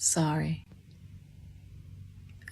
Sorry.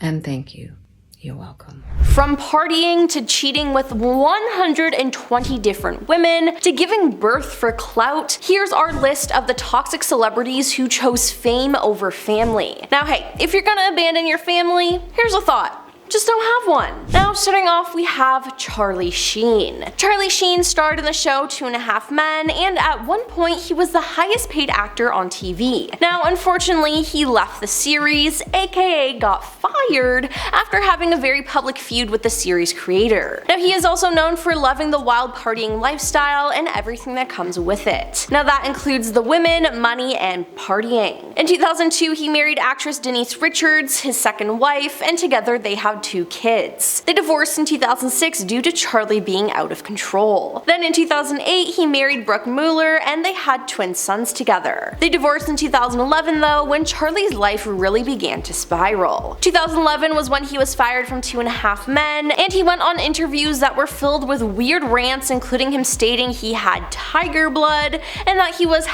And thank you. You're welcome. From partying to cheating with 120 different women to giving birth for clout, here's our list of the toxic celebrities who chose fame over family. Now hey, if you're gonna abandon your family, here's a thought. Just don't have one. Now starting off we have Charlie Sheen. Charlie Sheen starred in the show 2.5 Men, and at one point he was the highest paid actor on TV. Now unfortunately he left the series, aka got fired, after having a very public feud with the series creator. Now he is also known for loving the wild partying lifestyle and everything that comes with it. Now that includes the women, money, and partying. In 2002 he married actress Denise Richards, his second wife, and together they have 2 kids. They divorced in 2006 due to Charlie being out of control. Then in 2008 he married Brooke Mueller and they had twin sons together. They divorced in 2011 though, when Charlie's life really began to spiral. 2011 was when he was fired from 2.5 Men, and he went on interviews that were filled with weird rants, including him stating he had tiger blood and that he was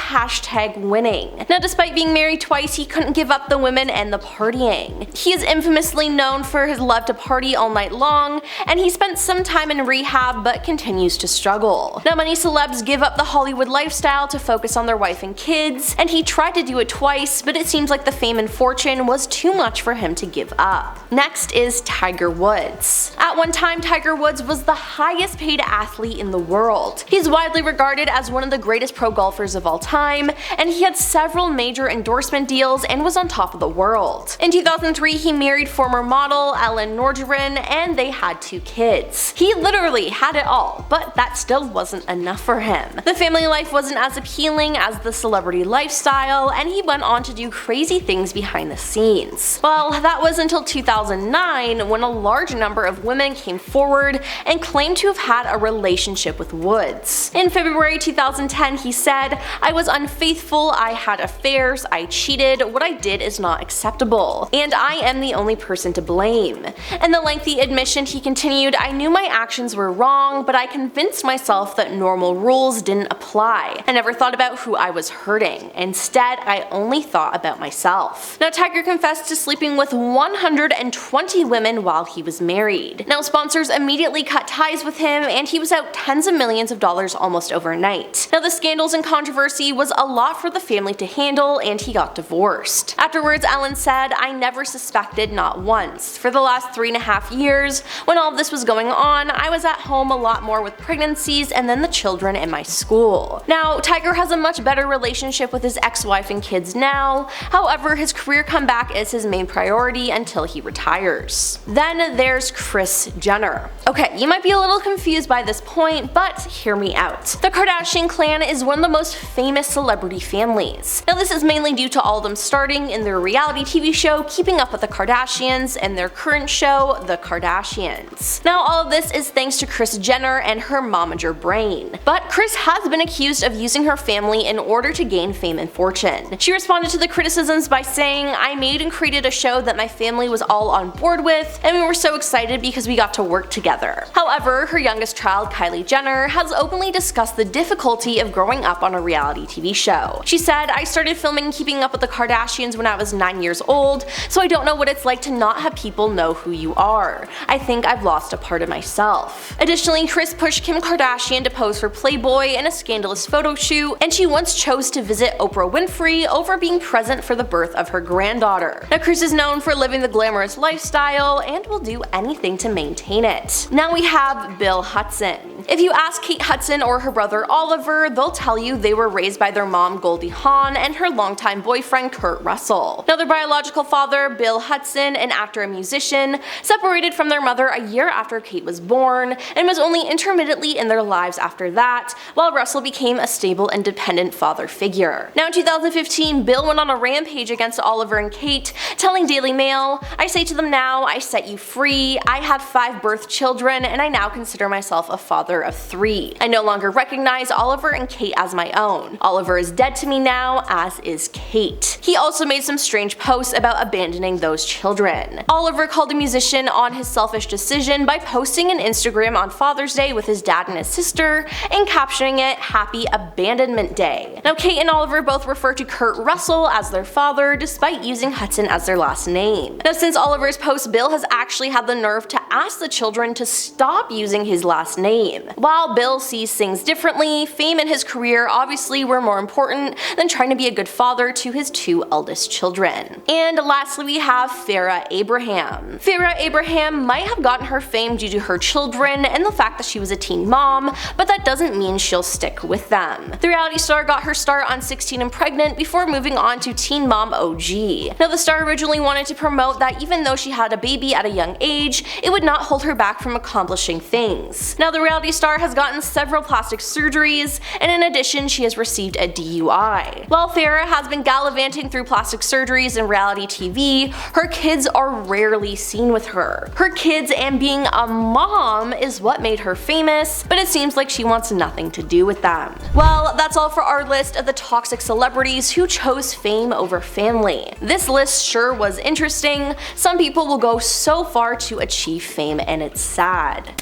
#winning. Now despite being married twice, he couldn't give up the women and the partying. He is infamously known for his love to party all night long, and he spent some time in rehab but continues to struggle. Now many celebs give up the Hollywood lifestyle to focus on their wife and kids, and he tried to do it twice, but it seems like the fame and fortune was too much for him to give up. Next is Tiger Woods. At one time Tiger Woods was the highest paid athlete in the world. He's widely regarded as one of the greatest pro golfers of all time, and he had several major endorsement deals and was on top of the world. In 2003 he married former model Ellen Nordgren, and they had 2 kids. He literally had it all, but that still wasn't enough for him. The family life wasn't as appealing as the celebrity lifestyle, and he went on to do crazy things behind the scenes. Well, that was until 2009 when a large number of women came forward and claimed to have had a relationship with Woods. In February 2010 he said, "I was unfaithful, I had affairs, I cheated, what I did is not acceptable, and I am the only person to blame." In the lengthy admission he continued, "I knew my actions were wrong, but I convinced myself that normal rules didn't apply. I never thought about who I was hurting. Instead, I only thought about myself." Now Tiger confessed to sleeping with 120 women while he was married. Now sponsors immediately cut ties with him, and he was out tens of millions of dollars almost overnight. Now the scandals and controversy was a lot for the family to handle, and he got divorced. Afterwards Ellen said, "I never suspected, not once. For the last 3.5 years, when all of this was going on, I was at home a lot more with pregnancies and then the children in my school." Now Tiger has a much better relationship with his ex-wife and kids now, however his career comeback is his main priority until he retires. Then there's Kris Jenner. Okay, you might be a little confused by this point, but hear me out. The Kardashian clan is one of the most famous celebrity families. Now this is mainly due to all of them starting in their reality TV show Keeping Up with the Kardashians and their current show, The Kardashians. Now all of this is thanks to Kris Jenner and her momager brain. But Kris has been accused of using her family in order to gain fame and fortune. She responded to the criticisms by saying, "I made and created a show that my family was all on board with, and we were so excited because we got to work together." However, her youngest child, Kylie Jenner, has openly discussed the difficulty of growing up on a reality TV show. She said, "I started filming Keeping Up with the Kardashians when I was 9 years old, so I don't know what it's like to not have people know who you are. I think I've lost a part of myself." Additionally, Kris pushed Kim Kardashian to pose for Playboy in a scandalous photo shoot, and she once chose to visit Oprah Winfrey over being present for the birth of her granddaughter. Now Kris is known for living the glamorous lifestyle and will do anything to maintain it. Now we have Bill Hudson. If you ask Kate Hudson or her brother Oliver, they'll tell you they were raised by their mom Goldie Hawn and her longtime boyfriend Kurt Russell. Now their biological father, Bill Hudson, an actor and musician, separated from their mother a year after Kate was born and was only intermittently in their lives after that, while Russell became a stable and dependent father figure. Now in 2015, Bill went on a rampage against Oliver and Kate, telling Daily Mail, "I say to them now, I set you free. I had 5 birth children and I now consider myself a father of 3. I no longer recognize Oliver and Kate as my own. Oliver is dead to me now, as is Kate." He also made some strange posts about abandoning those children. Oliver called him musician on his selfish decision by posting an Instagram on Father's Day with his dad and his sister and captioning it "Happy Abandonment Day." Now Kate and Oliver both refer to Kurt Russell as their father despite using Hudson as their last name. Now since Oliver's post, Bill has actually had the nerve to ask the children to stop using his last name. While Bill sees things differently, fame and his career obviously were more important than trying to be a good father to his two eldest children. And lastly we have Farrah Abraham. Farrah Abraham might have gotten her fame due to her children and the fact that she was a teen mom, but that doesn't mean she'll stick with them. The reality star got her start on 16 and Pregnant before moving on to Teen Mom OG. Now the star originally wanted to promote that even though she had a baby at a young age, it would not hold her back from accomplishing things. Now the reality star has gotten several plastic surgeries, and in addition she has received a DUI. While Farrah has been gallivanting through plastic surgeries and reality TV, her kids are rarely seen with her. Her kids and being a mom is what made her famous, but it seems like she wants nothing to do with them. Well, that's all for our list of the toxic celebrities who chose fame over family. This list sure was interesting. Some people will go so far to achieve fame and it's sad.